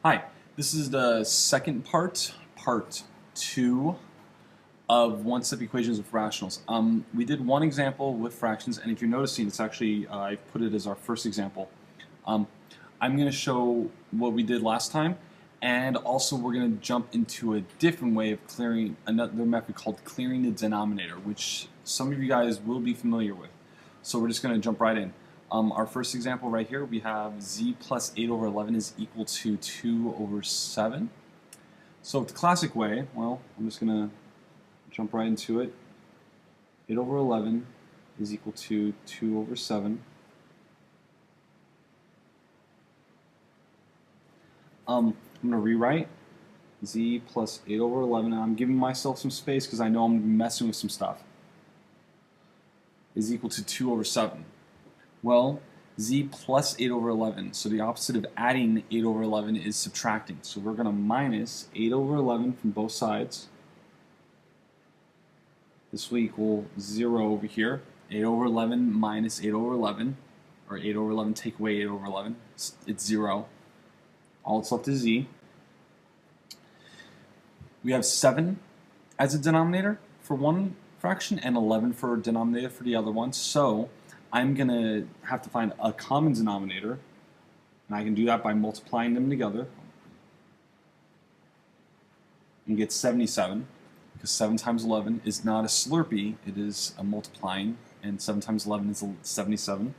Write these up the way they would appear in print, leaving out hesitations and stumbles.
Hi, this is the second part 2 of one-step equations with rationals. We did one example with fractions, and if you're noticing, it's actually, I've put it as our first example. Um, I'm going to show what we did last time, and also we're going to jump into a different way of clearing, another method called clearing the denominator, which some of you guys will be familiar with. So we're just going to jump right in. Our first example right here, we have z plus 8 over 11 is equal to 2 over 7. So the classic way, well, I'm just going to jump right into it. 8 over 11 is equal to 2 over 7. I'm going to rewrite z plus 8 over 11, and I'm giving myself some space because I know I'm messing with some stuff, is equal to 2 over 7. Well, z plus 8 over 11, so the opposite of adding 8 over 11 is subtracting. So we're going to minus 8 over 11 from both sides. This will equal 0 over here. 8 over 11 minus 8 over 11, or 8 over 11 take away 8 over 11, it's 0. All that's left is z. We have 7 as a denominator for one fraction and 11 for a denominator for the other one. So I'm going to have to find a common denominator, and I can do that by multiplying them together and get 77, because 7 times 11 is not a Slurpee, it is a multiplying, and 7 times 11 is 77.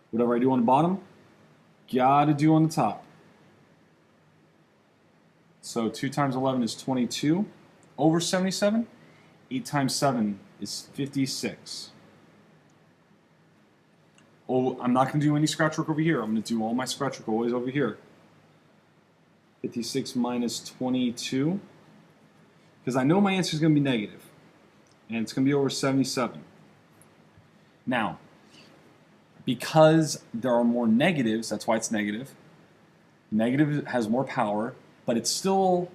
Whatever I do on the bottom, gotta do on the top. So 2 times 11 is 22 over 77. 8 times 7 is 56. Oh, I'm not going to do any scratch work over here. I'm going to do all my scratch work always over here. 56 minus 22. Because I know my answer is going to be negative. And it's going to be over 77. Now, because there are more negatives, that's why it's negative. Negative has more power, but it's still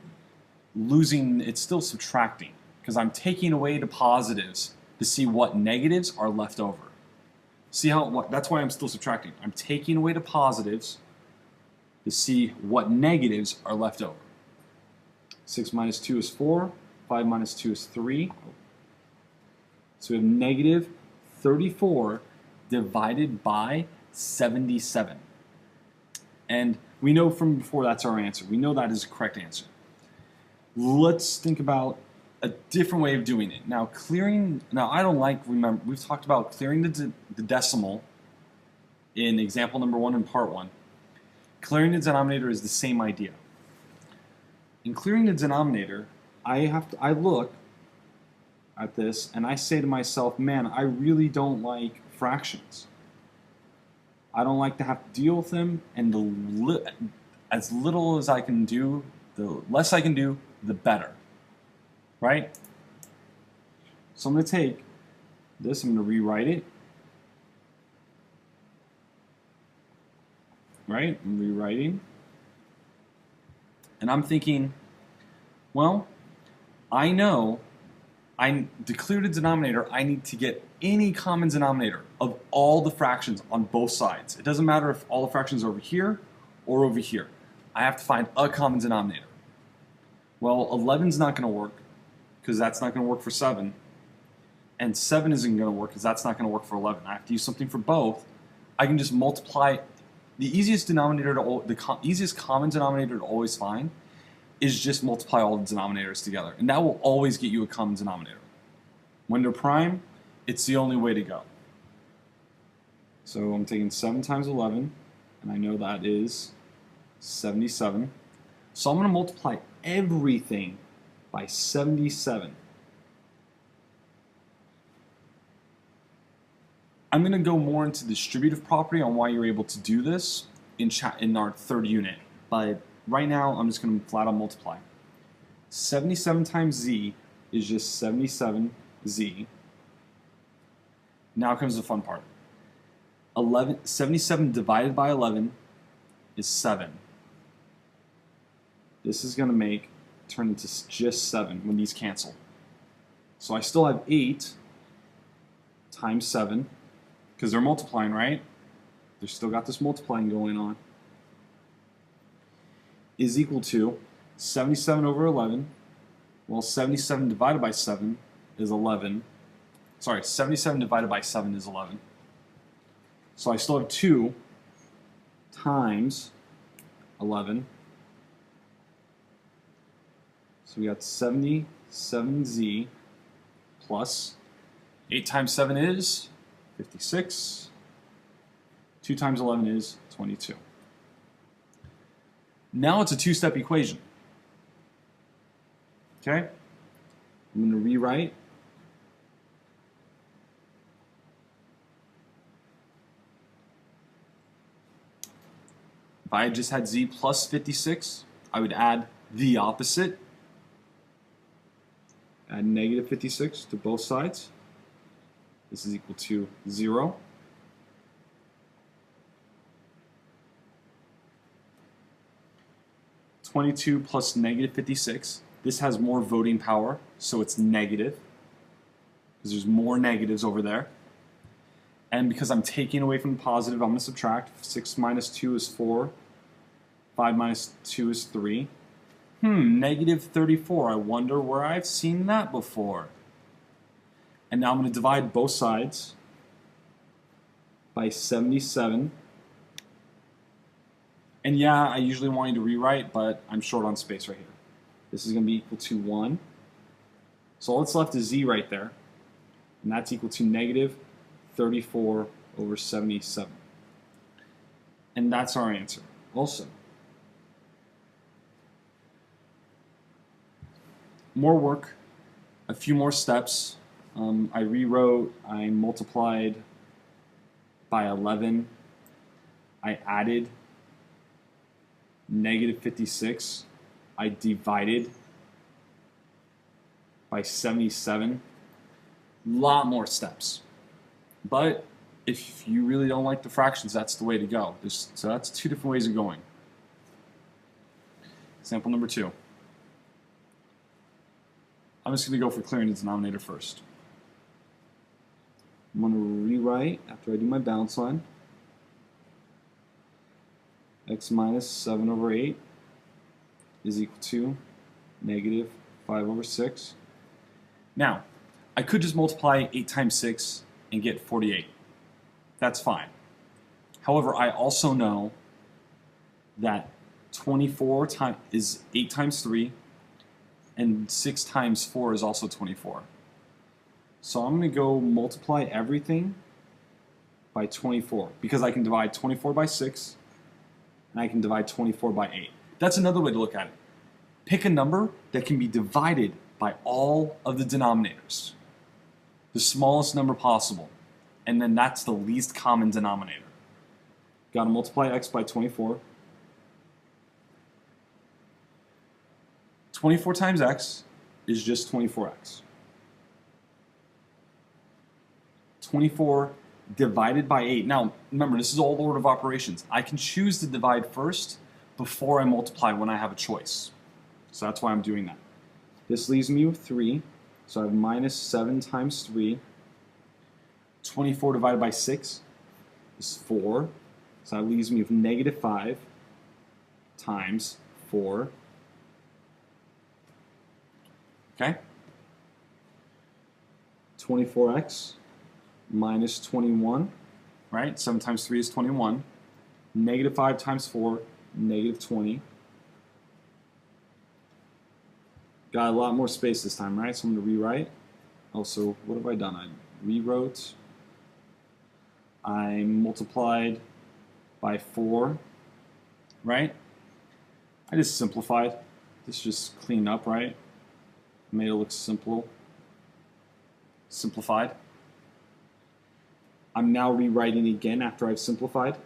losing, it's still subtracting. Because I'm taking away the positives to see what negatives are left over. See how, that's why I'm still subtracting. I'm taking away the positives to see what negatives are left over. 6 minus 2 is 4. 5 minus 2 is 3. So we have negative 34 divided by 77. And we know from before that's our answer. We know that is the correct answer. Let's think about a different way of doing it. Now, I don't like, remember, we've talked about clearing the decimal in example number 1 in part 1. Clearing the denominator is the same idea. In clearing the denominator, I look at this and I say to myself, man, I really don't like fractions. I don't like to have to deal with them, and as little as I can do, the less I can do, the better. Right? So I'm going to take this, I'm going to rewrite it. Right? I'm rewriting. And I'm thinking, well, I know to clear the denominator, I need to get any common denominator of all the fractions on both sides. It doesn't matter if all the fractions are over here or over here. I have to find a common denominator. Well, 11's not going to work, because that's not going to work for 7. And 7 isn't going to work because that's not going to work for 11. I have to use something for both. I can just multiply. The easiest denominator easiest common denominator to always find is just multiply all the denominators together. And that will always get you a common denominator. When they're prime, it's the only way to go. So I'm taking 7 times 11, and I know that is 77. So I'm going to multiply everything by 77. I'm going to go more into the distributive property on why you're able to do this in our third unit. But right now, I'm just going to flat out multiply. 77 times z is just 77z. Now comes the fun part. 77 divided by 11 is 7. This is going to turn into just 7 when these cancel. So I still have 8 times 7, because they're multiplying, right? They've still got this multiplying going on. is equal to 77 over 11. Well, 77 divided by 7 is 11. Sorry, 77 divided by 7 is 11. So I still have 2 times 11. So we got 77z plus 8 times 7 is 56. 2 times 11 is 22. Now it's a two-step equation. Okay? I'm going to rewrite. If I had just had z plus 56, I would add the opposite. Add negative 56 to both sides. This is equal to 0. (22) plus negative 56. This has more voting power, so it's negative, because there's more negatives over there. And because I'm taking away from the positive, I'm going to subtract. 6 minus 2 is 4. 5 minus 2 is 3. Negative 34. I wonder where I've seen that before. And now I'm going to divide both sides by 77. And yeah, I usually want you to rewrite, but I'm short on space right here. This is going to be equal to 1. So all that's left is z right there. And that's equal to negative 34 over 77. And that's our answer also. More work, a few more steps. I rewrote, I multiplied by 11. I added negative 56. I divided by 77. Lot more steps. But if you really don't like the fractions, that's the way to go. So that's 2 different ways of going. Example number 2. I'm just going to go for clearing the denominator first. I'm going to rewrite after I do my balance line. X minus 7 over 8 is equal to negative 5 over 6. Now, I could just multiply 8 times 6 and get 48. That's fine. However, I also know that 24 is 8 times 3, and 6 times 4 is also 24. So I'm going to go multiply everything by 24, because I can divide 24 by 6, and I can divide 24 by 8. That's another way to look at it. Pick a number that can be divided by all of the denominators, the smallest number possible, and then that's the least common denominator. Got to multiply x by 24. 24 times x is just 24x. 24 divided by 8. Now, remember, this is all order of operations. I can choose to divide first before I multiply when I have a choice. So that's why I'm doing that. This leaves me with 3. So I have minus 7 times 3. 24 divided by 6 is 4. So that leaves me with negative 5 times 4. Okay? 24x minus 21, right? 7 times 3 is 21. Negative 5 times 4, negative 20. Got a lot more space this time, right? So I'm going to rewrite. Also, what have I done? I rewrote. I multiplied by 4, right? I just simplified. This just cleaned up, right? Made it look simple. Simplified. I'm now rewriting again after I've simplified.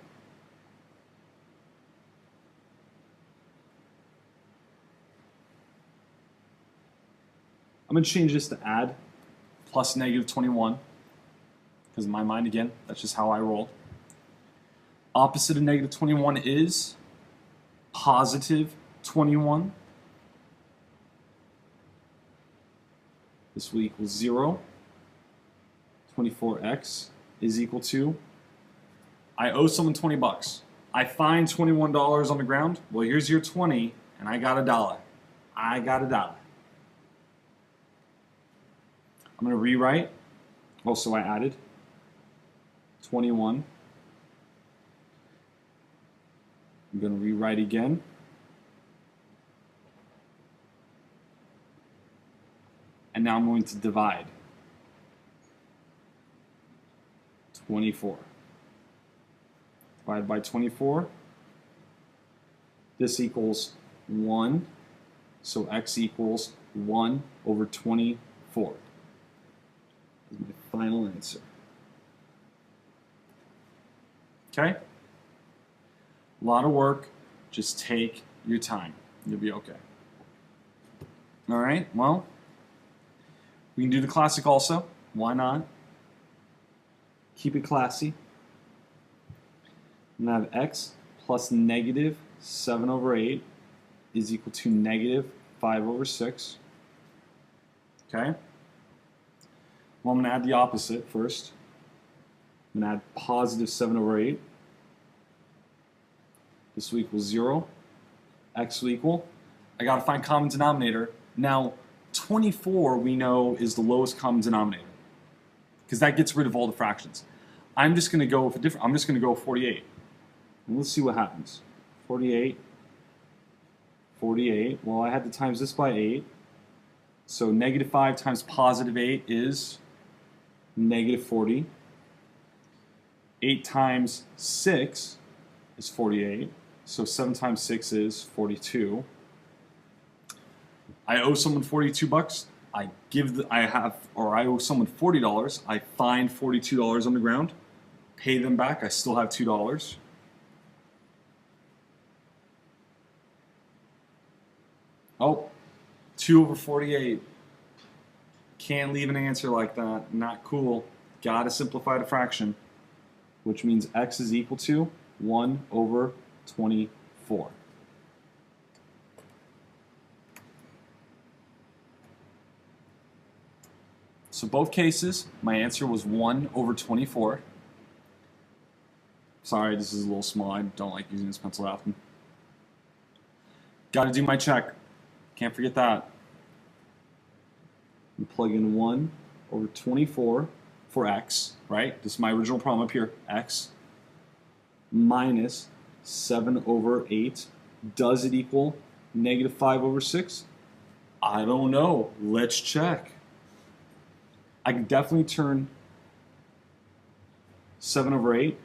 I'm going to change this to add plus negative 21. Because in my mind, again, that's just how I roll. Opposite of negative 21 is positive 21. This will equal 0. 24x is equal to, I owe someone 20 bucks. I find $21 on the ground. Well, here's your 20, and I got $1. I got $1. I'm going to rewrite. Also, I added 21. I'm going to rewrite again. And now I'm going to divide. 24. Divided by 24. This equals 1. So x equals 1 over 24. This is my final answer. Okay? A lot of work. Just take your time. You'll be okay. All right, well, we can do the classic also. Why not? Keep it classy. I'm going to have x plus negative 7 over 8 is equal to negative 5 over 6. Okay? Well, I'm going to add the opposite first. I'm going to add positive 7 over 8. This will equal 0. X will equal. I got to find common denominator. Now, 24 we know is the lowest common denominator because that gets rid of all the fractions. I'm just going to go with a different. I'm just going to go 48. And let's see what happens. 48. 48. Well, I had to times this by 8. So negative 5 times positive 8 is negative 40. 8 times 6 is 48. So 7 times 6 is 42. I owe someone $42. I owe someone $40. I find $42 on the ground. Pay them back. I still have $2. Oh, 2 over 48. Can't leave an answer like that. Not cool. Gotta simplify the fraction, which means x is equal to 1 over 24. So both cases, my answer was 1 over 24. Sorry, this is a little small. I don't like using this pencil often. Got to do my check. Can't forget that. And plug in 1 over 24 for x, right? This is my original problem up here. X minus 7 over 8. Does it equal negative 5 over 6? I don't know. Let's check. I can definitely turn 7 over 8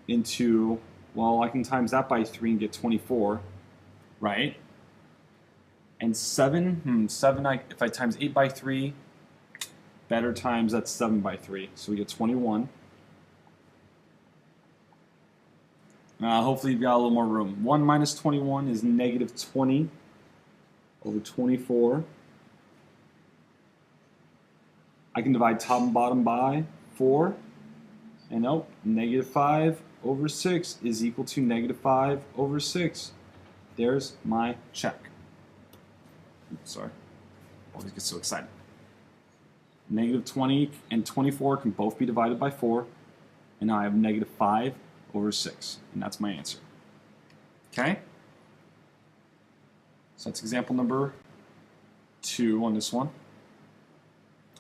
into, well, I can times that by 3 and get 24, right? And 7, if I times 8 by 3, better times that's 7 by 3. So we get 21. Hopefully you've got a little more room. 1 minus 21 is negative 20 over 24. I can divide top and bottom by 4. And nope, negative 5 over 6 is equal to negative 5 over 6. There's my check. Oops, sorry. Always get so excited. Negative 20 and 24 can both be divided by 4. And now I have negative 5 over 6. And that's my answer. Okay? So that's example number 2 on this one.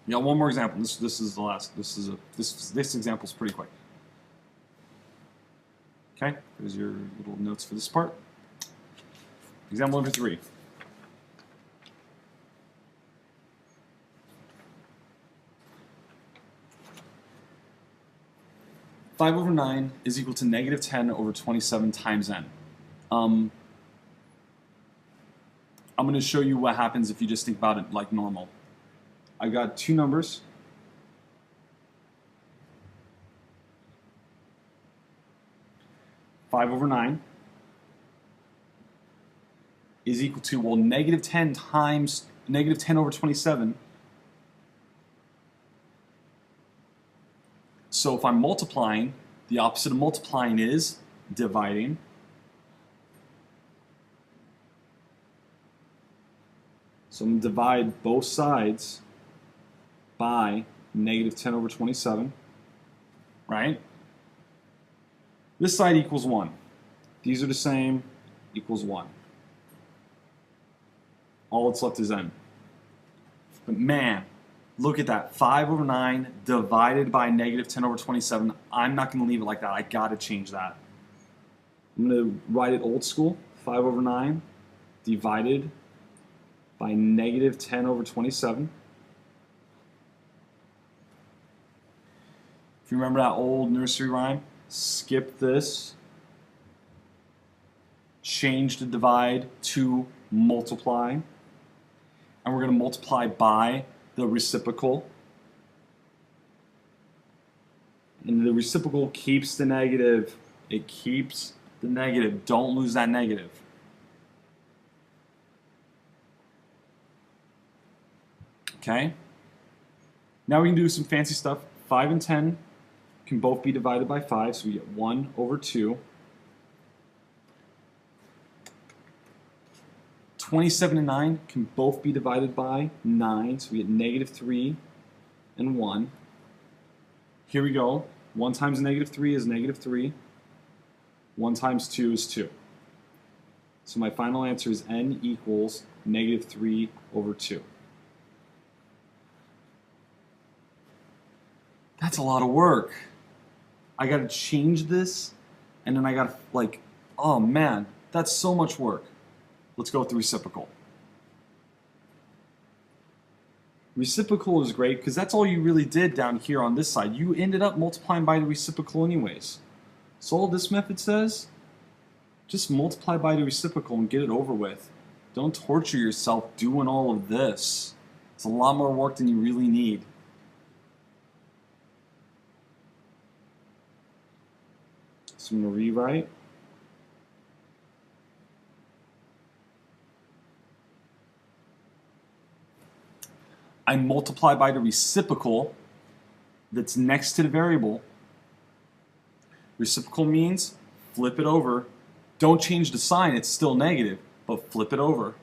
Yeah, one more example. This is the last. This example is pretty quick. Okay, there's your little notes for this part. Example number 3. Five over 9 is equal to negative 10 over 27 times n. I'm going to show you what happens if you just think about it like normal. I got two numbers. Five over 9 is equal to, well, negative 10 times negative 10 over 27. So if I'm multiplying, the opposite of multiplying is dividing. So I'm going to divide both sides by negative 10 over 27, right? This side equals 1. These are the same, equals 1. All that's left is n. But man, look at that. 5 over 9 divided by negative 10 over 27. I'm not going to leave it like that. I got to change that. I'm going to write it old school. 5 over 9 divided by negative 10 over 27. If you remember that old nursery rhyme, skip this, change the divide to multiply, and we're going to multiply by the reciprocal. And the reciprocal keeps the negative. It keeps the negative. Don't lose that negative. Okay? Now we can do some fancy stuff. 5 and 10 can both be divided by 5, so we get 1 over 2. 27 and 9 can both be divided by 9, so we get negative 3 and 1. Here we go. 1 times negative 3 is negative 3. 1 times 2 is 2. So my final answer is n equals negative 3 over 2. That's a lot of work. I got to change this, and then I got to, like, oh man, that's so much work. Let's go with the reciprocal. Reciprocal is great because that's all you really did down here on this side. You ended up multiplying by the reciprocal anyways. So all this method says, just multiply by the reciprocal and get it over with. Don't torture yourself doing all of this. It's a lot more work than you really need. So I'm going to rewrite. I multiply by the reciprocal that's next to the variable. Reciprocal means flip it over. Don't change the sign, it's still negative, but flip it over.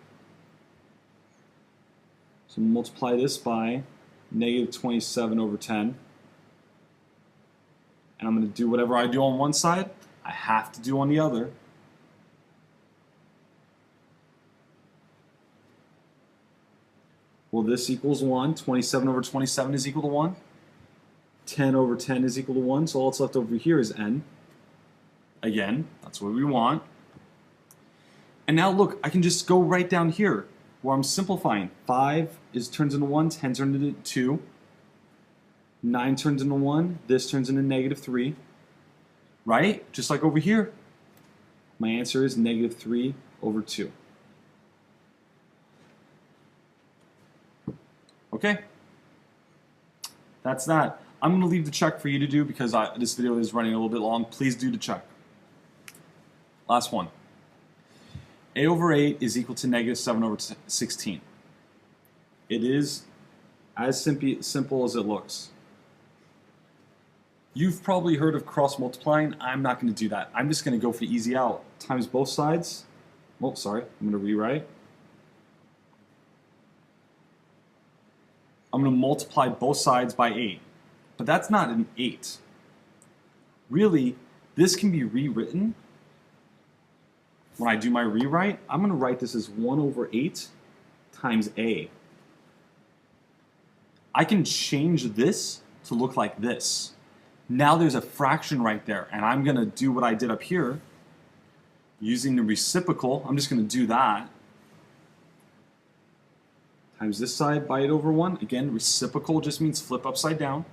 So multiply this by negative 27 over 10. And I'm going to do whatever I do on one side, I have to do on the other. Well, this equals 1. 27 over 27 is equal to 1. 10 over 10 is equal to 1. So all that's left over here is n. Again, that's what we want. And now look, I can just go right down here where I'm simplifying. 5 turns into 1, 10 turns into 2. 9 turns into 1, this turns into negative 3. Right? Just like over here. My answer is negative 3 over 2. Okay? That's that. I'm going to leave the check for you to do because this video is running a little bit long. Please do the check. Last one. A over 8 is equal to negative 7 over 16. It is as simple as it looks. You've probably heard of cross multiplying. I'm not going to do that. I'm just going to go for the easy out. Times both sides. Oh, sorry. I'm going to rewrite. I'm going to multiply both sides by 8. But that's not an 8. Really, this can be rewritten. When I do my rewrite, I'm going to write this as 1 over 8 times a. I can change this to look like this. Now there's a fraction right there, and I'm going to do what I did up here using the reciprocal. I'm just going to do that. Times this side by 8 over 1. Again, reciprocal just means flip upside down.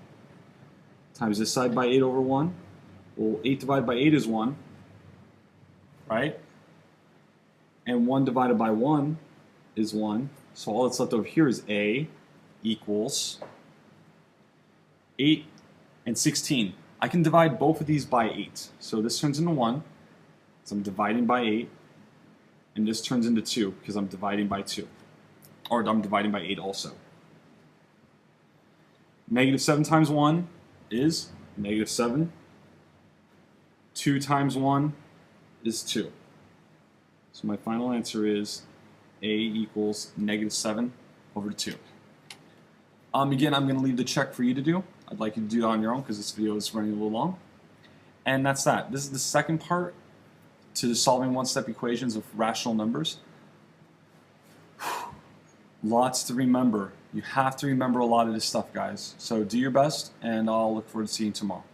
Times this side by 8 over 1. Well, 8 divided by 8 is 1. Right? And 1 divided by 1 is 1. So all that's left over here is a equals 8 and 16. I can divide both of these by 8. So this turns into 1, so I'm dividing by 8. And this turns into 2, because I'm dividing by 2. Or I'm dividing by 8 also. Negative 7 times 1 is negative 7. 2 times 1 is 2. So my final answer is a equals negative 7 over 2. Again, I'm going to leave the check for you to do. I'd like you to do that on your own because this video is running a little long. And that's that. This is the second part to solving one-step equations of rational numbers. Lots to remember. You have to remember a lot of this stuff, guys. So do your best, and I'll look forward to seeing you tomorrow.